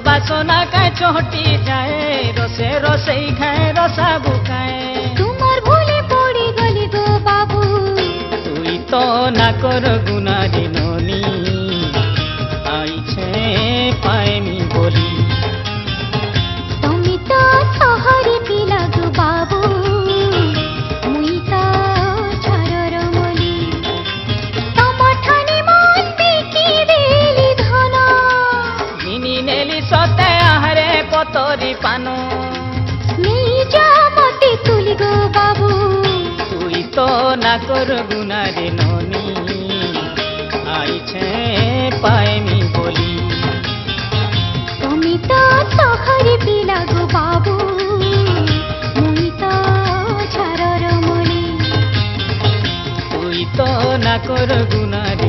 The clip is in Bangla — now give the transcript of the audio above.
বাসনা কায় চহটি যায় রসে রসেই খায় রসা বুকায় তোমার ভুলে পড়ে গলি গো বাবু তুই তো না কর গুনারি ননি আইছে পাইনি বলি তুমি তো শহরে পিলা গো বাবু মুই তো ঝড়র মলি তমঠানি মন বিকি দেলি ধন ঘিনি নেলি সতে আহারে পতরি পান নিজ মতে তুলি গো বাবু তুই তো না কর গুনারি ননি আইছে পাইনি বলি তুমি তো শহরে পিলা গো বাবু মুই তো ঝড়র মলি তুই তো না কর গুনারি